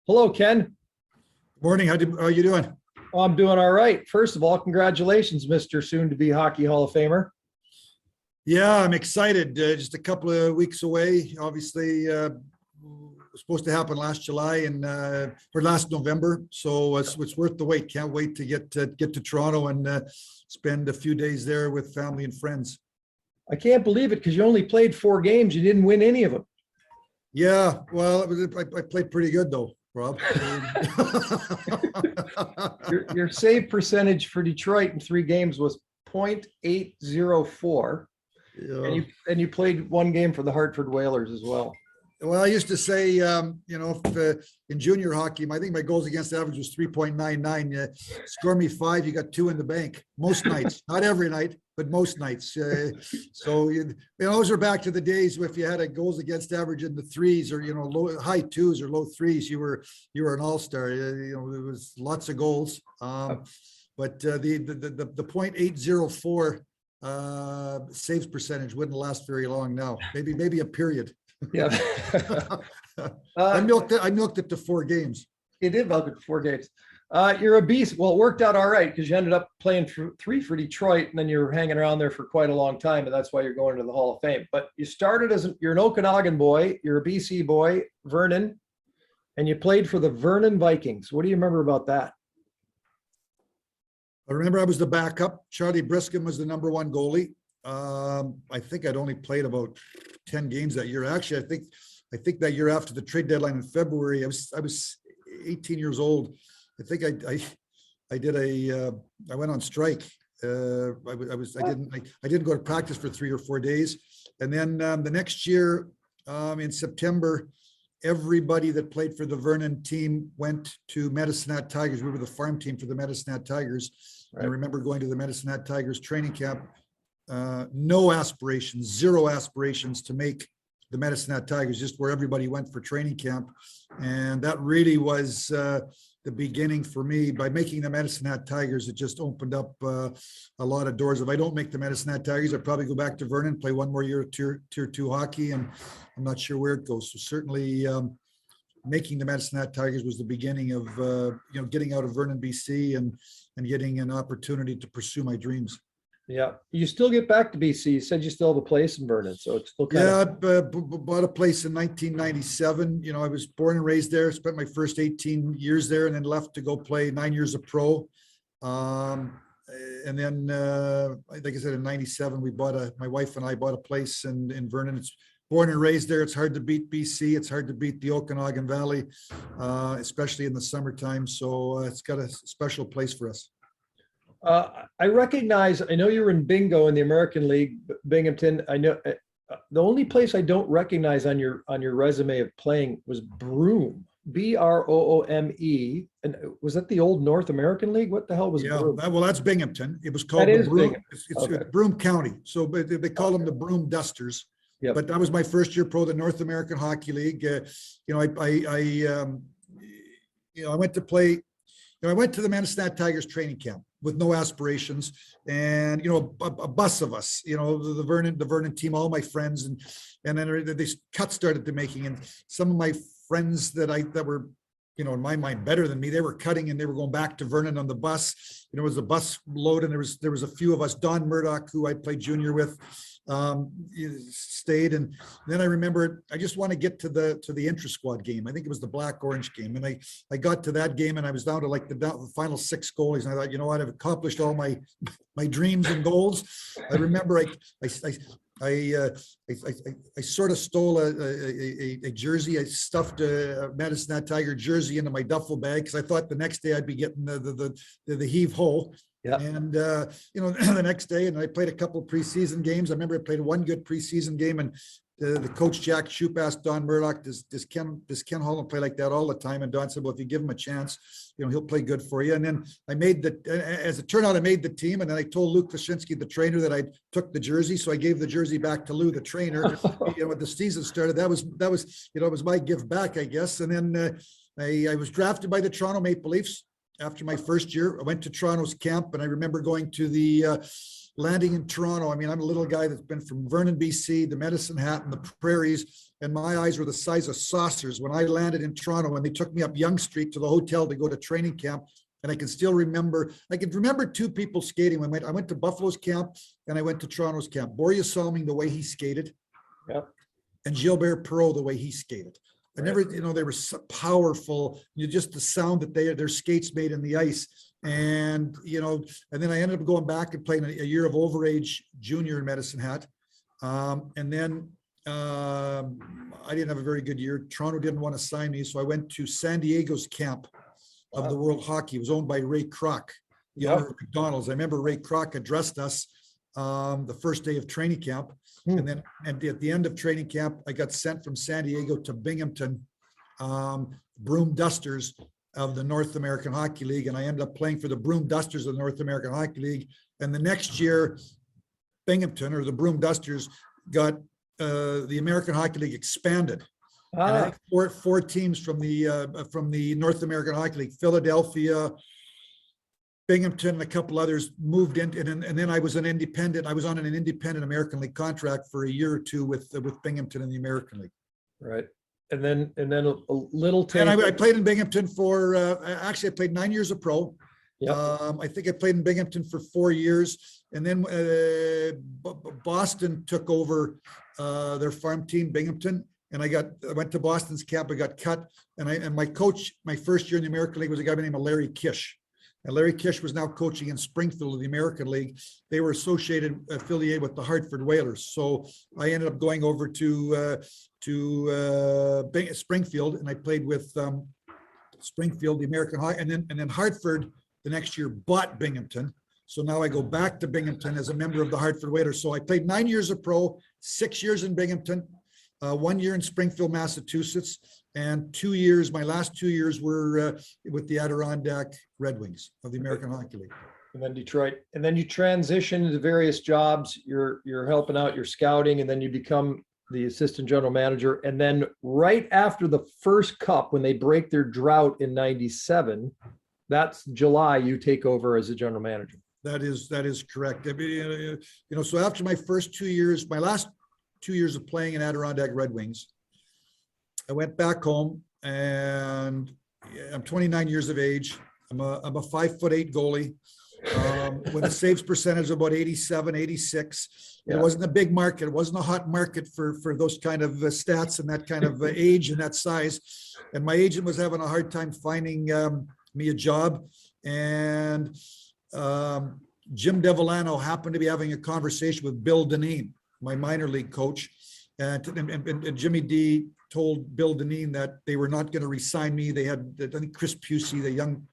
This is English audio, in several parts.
Hello, Ken. Morning. How you doing? Oh, I'm doing all right. First of all, congratulations, Mr. Soon-to-be Hockey Hall of Famer. Yeah, I'm excited. Just a couple of weeks away. Obviously, it was supposed to happen last July and or last November. So it's worth the wait. Can't wait to get to Toronto and spend a few days there with family and friends. I can't believe it because you only played 4 games. You didn't win any of them. Yeah, well, I played pretty good though, Rob. Your save percentage for Detroit in 3 games was .804, Yeah. and you played 1 game for the Hartford Whalers as well. Well, I used to say, in junior hockey, I think my goals against average was 3.99. Score me 5, you got 2 in the bank most nights, not every night, but most nights. Those are back to the days if you had a goals against average in the 3s or low high 2s or low 3s, you were an all-star. There was lots of goals. But the .804 saves percentage wouldn't last very long now. Maybe a period. Yeah. I milked it to 4 games. You did milk it for 4 games. You're a beast. Well, it worked out all right because you ended up playing 3 for Detroit, and then you're hanging around there for quite a long time, and that's why you're going to the Hall of Fame. But you started you're an Okanagan boy, you're a BC boy, Vernon, and you played for the Vernon Vikings. What do you remember about that? I remember I was the backup. Charlie Briskin was the #1 goalie. I think I'd only played about 10 games that year. Actually, I think that year after the trade deadline in February, I was 18 years old. I think I went on strike. I didn't go to practice for 3 or 4 days. And then the next year, in September, everybody that played for the Vernon team went to Medicine Hat Tigers. We were the farm team for the Medicine Hat Tigers. Right. I remember going to the Medicine Hat Tigers training camp. No aspirations, zero aspirations to make the Medicine Hat Tigers, just where everybody went for training camp. And that really was the beginning for me. By making the Medicine Hat Tigers, it just opened up a lot of doors. If I don't make the Medicine Hat Tigers, I'd probably go back to Vernon, play 1 more year of tier 2 hockey, and I'm not sure where it goes. So certainly making the Medicine Hat Tigers was the beginning of getting out of Vernon, BC, and getting an opportunity to pursue my dreams. Yeah, you still get back to BC. You said you still have a place in Vernon, so it's still kind of... I bought a place in 1997. I was born and raised there. Spent my first 18 years there, and then left to go play 9 years of pro. And then, like I said, in '97, my wife and I bought a place in Vernon. It's born and raised there. It's hard to beat BC. It's hard to beat the Okanagan Valley, especially in the summertime. So it's got a special place for us. I know you were in bingo in the American League, Binghamton. I know the only place I don't recognize on your resume of playing was Broome, Broome. And was that the old North American League? What the hell was Broome? Well, that's Binghamton. It was called the Broome. It's Broome County. So they call them the Broome Dusters. Yep. But that was my first year pro, the North American Hockey League. I went to play. I went to the Medicine Hat Tigers training camp with no aspirations, and a bus of us, the Vernon team, all my friends, and then these cuts started to making, and some of my friends that were, in my mind, better than me, they were cutting and they were going back to Vernon on the bus. It was a bus load, and there was a few of us. Don Murdoch, who I played junior with, stayed, and then I remember I just want to get to the intra-squad game. I think it was the Black-Orange game, and I got to that game, and I was down to like the final 6 goalies, and I thought, what, I've accomplished all my dreams and goals. I remember I sort of stole a jersey. I stuffed a Medicine Hat Tiger jersey into my duffel bag because I thought the next day I'd be getting the heave ho. Yeah. And the next day, and I played a couple of preseason games. I remember I played 1 good preseason game, and the coach Jack Shoup asked Don Murdoch, does Ken Holland play like that all the time? And Don said, well, if you give him a chance, he'll play good for you. And then as it turned out, I made the team, and then I told Luke Klaschinski, the trainer, that I took the jersey. So I gave the jersey back to Lou, the trainer. When the season started, that was it was my give back, I guess. And then I was drafted by the Toronto Maple Leafs. After my first year, I went to Toronto's camp, and I remember going to the landing in Toronto. I mean, I'm a little guy that's been from Vernon, BC, the Medicine Hat, and the prairies. and my eyes were the size of saucers when I landed in Toronto, and they took me up Yonge Street to the hotel to go to training camp. And I can still remember, I can remember two people skating. I went to Buffalo's camp and I went to Toronto's camp. Borja Salming, the way he skated. Yep. And Gilbert Perreault, the way he skated. I never, they were so powerful. Just the sound that their skates made in the ice. And, and then I ended up going back and playing a year of overage junior in Medicine Hat. And then I didn't have a very good year. Toronto didn't want to sign me. So I went to San Diego's camp of the World Hockey. It was owned by Ray Kroc, the owner of McDonald's. I remember Ray Kroc addressed us the first day of training camp. And then at the end of training camp, I got sent from San Diego to Binghamton, Broom Dusters of the North American Hockey League. And I ended up playing for the Broom Dusters of the North American Hockey League. And the next year, Binghamton, or the Broom Dusters, got the American Hockey League expanded. And I think four teams from the North American Hockey League, Philadelphia, Binghamton, and a couple others moved in, and then I was an independent. I was on an independent American League contract for a year or two with Binghamton in the American League. Right, and then a little. And I played in Binghamton for actually I played 9 years of pro. Yeah. I think I played in Binghamton for 4 years, and then Boston took over their farm team, Binghamton. And I went to Boston's camp. I got cut, and my coach, my first year in the American League, was a guy by the name of Larry Kish. And Larry Kish was now coaching in Springfield of the American League. They were affiliated with the Hartford Whalers. So I ended up going over to Springfield, and I played with Springfield, the American Hockey, and then Hartford the next year bought Binghamton. So now I go back to Binghamton as a member of the Hartford Whalers. So I played 9 years of pro, 6 years in Binghamton. 1 year in Springfield, Massachusetts, and 2 years, my last 2 years were with the Adirondack Red Wings of the American Hockey League. And then Detroit. And then you transition into various jobs. You're helping out, you're scouting, and then you become the assistant general manager. And then right after the first cup, when they break their drought in 97, that's July, you take over as a general manager. That is correct. I mean, so after my first 2 years, my last 2 years of playing in Adirondack Red Wings, I went back home, and I'm 29 years of age. I'm a 5'8" goalie with a saves percentage of about 87, 86. It wasn't a big market. It wasn't a hot market for those kind of stats and that kind of age and that size. And my agent was having a hard time finding me a job. And Jim Devillano happened to be having a conversation with Bill Dineen, my minor league coach, and Jimmy D told Bill Dineen that they were not going to re-sign me. They had, I think, Chris Pusey, the young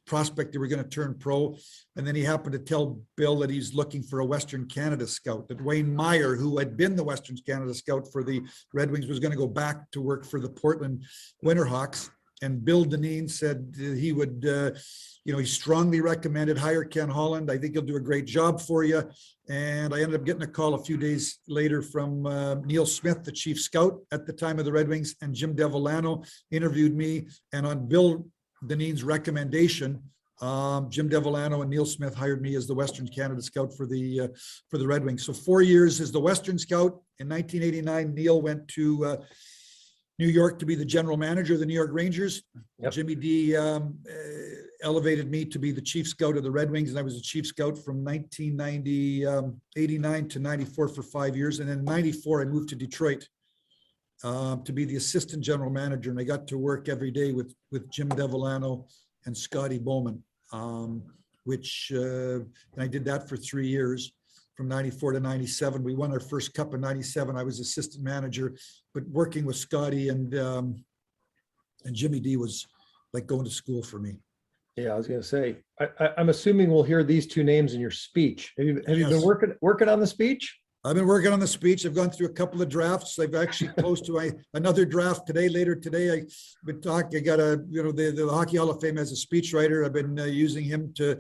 prospect, they were going to turn pro. And then he happened to tell Bill that he's looking for a Western Canada scout, that Wayne Meyer, who had been the Western Canada scout for the Red Wings, was going to go back to work for the Portland Winterhawks. And Bill Dineen said he would, he strongly recommended hire Ken Holland. I think he'll do a great job for you. And I ended up getting a call a few days later from Neil Smith, the chief scout at the time of the Red Wings, and Jim Devillano interviewed me. And on Bill Dineen's recommendation, Jim Devillano and Neil Smith hired me as the Western Canada scout for the Red Wings. So 4 years as the Western scout. In 1989, Neil went to New York to be the general manager of the New York Rangers. Yep. Jimmy D elevated me to be the chief scout of the Red Wings, and I was the chief scout from 1989 to 94 for 5 years. And then in 94, I moved to Detroit to be the assistant general manager, and I got to work every day with Jim Devillano and Scotty Bowman, and I did that for 3 years. From 94 to 97, we won our first cup in 97. I was assistant manager, but working with Scotty and Jimmy D was like going to school for me. Yeah, I was going to say, I'm assuming we'll hear these two names in your speech. Have you been working on the speech? I've been working on the speech. I've gone through a couple of drafts. I've actually close to another draft later today. I've been talking. I got the Hockey Hall of Fame as a speechwriter. I've been using him to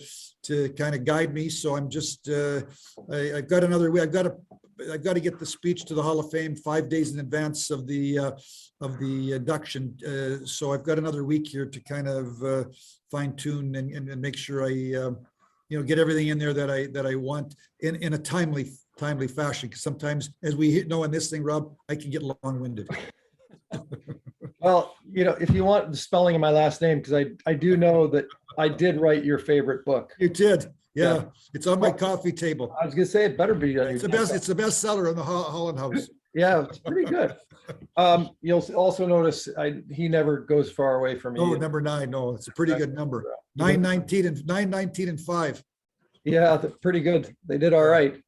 kind of guide me. So I'm just I've got another way. I've got to get the speech to the Hall of Fame 5 days in advance of the induction. So I've got another week here to kind of fine tune and make sure I get everything in there that I want in a timely fashion. Because sometimes, as we know in this thing, Rob, I can get long-winded. Well, if you want the spelling of my last name, because I do know that I did write your favorite book. You did. Yeah. Yeah. It's on my coffee table. I was gonna say it better be on It's your the best seller in the Holland House. Yeah, it's pretty good. You'll also notice he never goes far away from Oh, you. number 9. No, it's a pretty good number. 919 and 5. Yeah, pretty good. They did all right.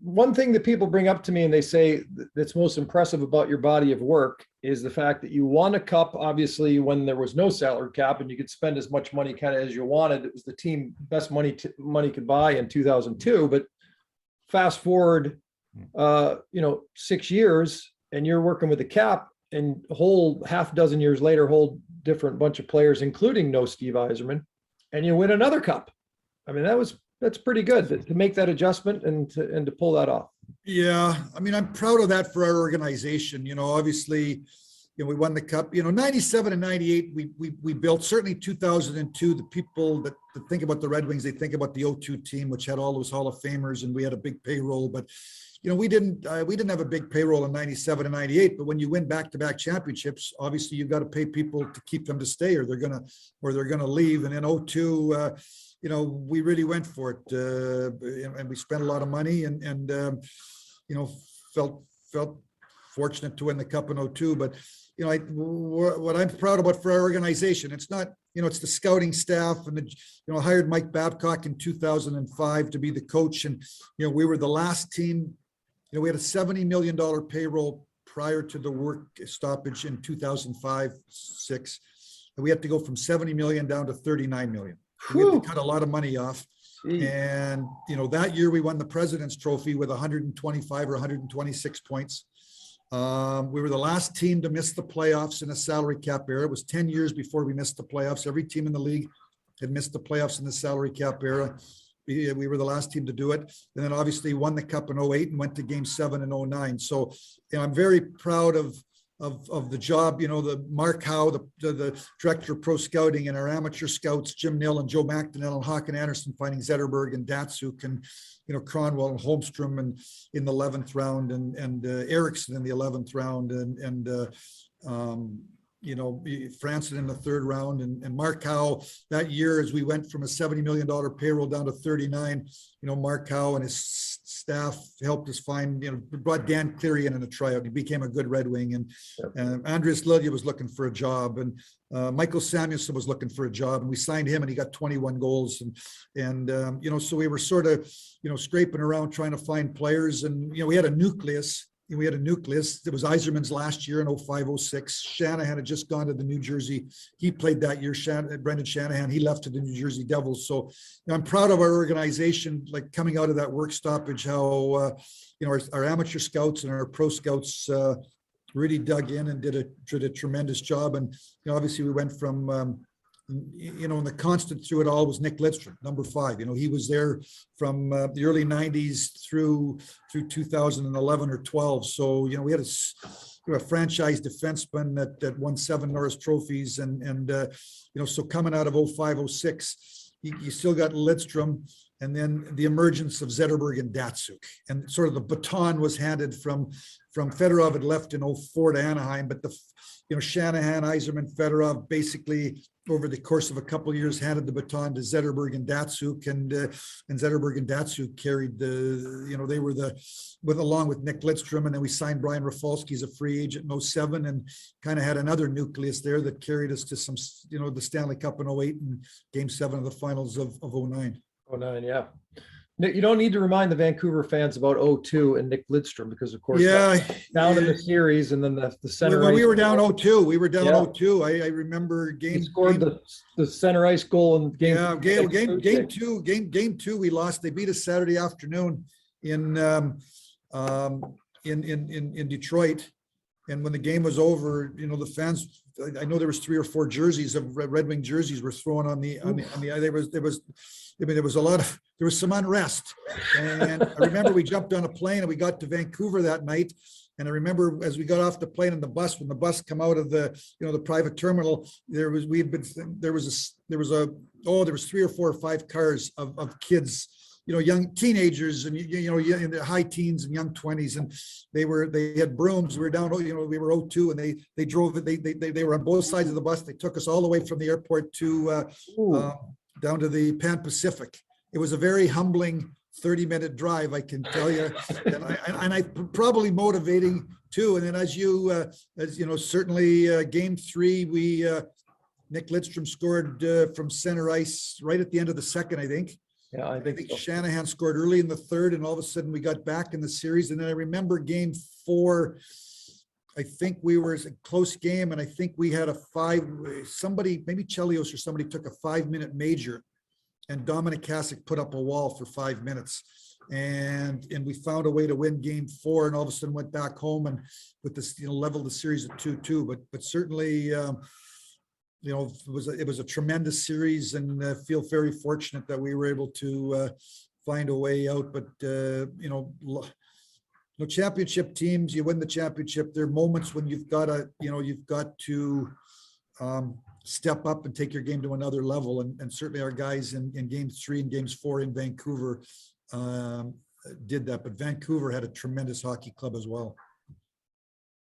One thing that people bring up to me and they say that's most impressive about your body of work is the fact that you won a cup, obviously, when there was no salary cap and you could spend as much money kind of as you wanted. It was the team best money could buy in 2002. But fast forward, 6 years and you're working with the cap, and a whole half dozen years later, whole different bunch of players, including no Steve Yzerman, and you win another cup. I mean, that's pretty good to make that adjustment and to pull that off. Yeah, I mean, I'm proud of that for our organization. Obviously, we won the cup. 97 and 98, we built. Certainly 2002, the people that think about the Red Wings, they think about the 02 team, which had all those Hall of Famers, and we had a big payroll. But we didn't have a big payroll in 97 and 98. But when you win back-to-back championships, obviously you've got to pay people to keep them to stay, or they're gonna leave. And in 02. We really went for it, and we spent a lot of money, and felt fortunate to win the cup in 02. But what I'm proud about for our organization, it's not, it's the scouting staff, and hired Mike Babcock in 2005 to be the coach, and we were the last team. We had a $70 million payroll prior to the work stoppage in 2005-06, and we had to go from 70 million down to 39 million. We had to cut a lot of money off. And, that year we won the President's Trophy with 125 or 126 points. We were the last team to miss the playoffs in a salary cap era. It was 10 years before we missed the playoffs. Every team in the league had missed the playoffs in the salary cap era. We were the last team to do it. And then obviously won the cup in 08 and went to game 7 in 09. So I'm very proud of the job, the Mark Howe, the director of pro scouting, and our amateur scouts, Jim Nill and Joe McDonnell and Håkan Anderson, finding Zetterberg and Datsuk and, Cronwell and Holmstrom and in the 11th round, and Eriksson in the 11th round, and Franson in the 3rd round, and Mark Howe that year, as we went from a $70 million payroll down to 39, Mark Howe and his staff helped us find, brought Dan Cleary in a tryout. He became a good Red Wing, and Andreas Lilja was looking for a job, and Michael Samuelson was looking for a job, and we signed him, and he got 21 goals, and so we were sort of, scraping around trying to find players, and we had a nucleus. It was Yzerman's last year in 05-06. Shanahan had just gone to the New Jersey. He played that year. Brendan Shanahan, he left to the New Jersey Devils. So I'm proud of our organization, like coming out of that work stoppage, how our amateur scouts and our pro scouts really dug in and did a tremendous job. And obviously we went from and the constant through it all was Nick Lidstrom, number 5. He was there from the early 90s through 2011 or 12. So, we had a franchise defenseman that won 7 Norris trophies. And so coming out of 05-06, you still got Lidstrom, and then the emergence of Zetterberg and Datsuk. And sort of the baton was handed from Fedorov had left in 04 to Anaheim, but Shanahan, Yzerman, Fedorov basically over the course of a couple of years handed the baton to Zetterberg and Datsuk, and Zetterberg and Datsuk carried they were along with Nick Lidstrom, and then we signed Brian Rafalski as a free agent in 07, and kind of had another nucleus there that carried us to some, the Stanley Cup in 08 and game 7 of the finals of 09. 09, yeah. You don't need to remind the Vancouver fans about 02 and Nick Lidstrom, because of course, down in the series, and then the center. When we were down 02, we were down 02. I remember he scored the center ice goal in game. Yeah, game two. We lost. They beat us Saturday afternoon in Detroit. And when the game was over, the fans, I know there was 3 or 4 jerseys of Red Wing jerseys were thrown on the there was some unrest. And I remember we jumped on a plane and we got to Vancouver that night, And I remember as we got off the plane in the bus, when the bus come out of the, the private terminal, there was 3 or 4 or 5 cars of kids, young teenagers and, in their high teens and young 20s. And they had brooms. We were down, we were 02 and they drove it. They were on both sides of the bus. They took us all the way from the airport to down to the Pan Pacific. It was a very humbling 30-minute drive, I can tell you, and I probably motivating too. And then as certainly game 3, Nick Lidstrom scored from center ice right at the end of the second, I think. Yeah, I think so. Shanahan scored early in the third, and all of a sudden we got back in the series. And then I remember game 4, I think we were a close game, and I think we had somebody, maybe Chelios or somebody took a 5-minute major, and Dominic Kasich put up a wall for 5 minutes. And we found a way to win game 4, and all of a sudden went back home and with this, leveled the series at 2-2. But certainly, it was a tremendous series, and feel very fortunate that we were able to find a way out. But championship teams, you win the championship. There are moments when you've got to step up and take your game to another level, and certainly our guys in game 3 and games 4 in Vancouver did that. But Vancouver had a tremendous hockey club as well.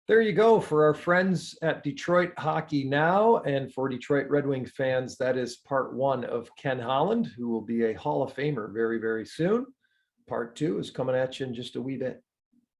There you go for our friends at Detroit Hockey Now, and for Detroit Red Wing fans, that is part 1 of Ken Holland, who will be a Hall of Famer very, very soon. Part 2 is coming at you in just a wee bit.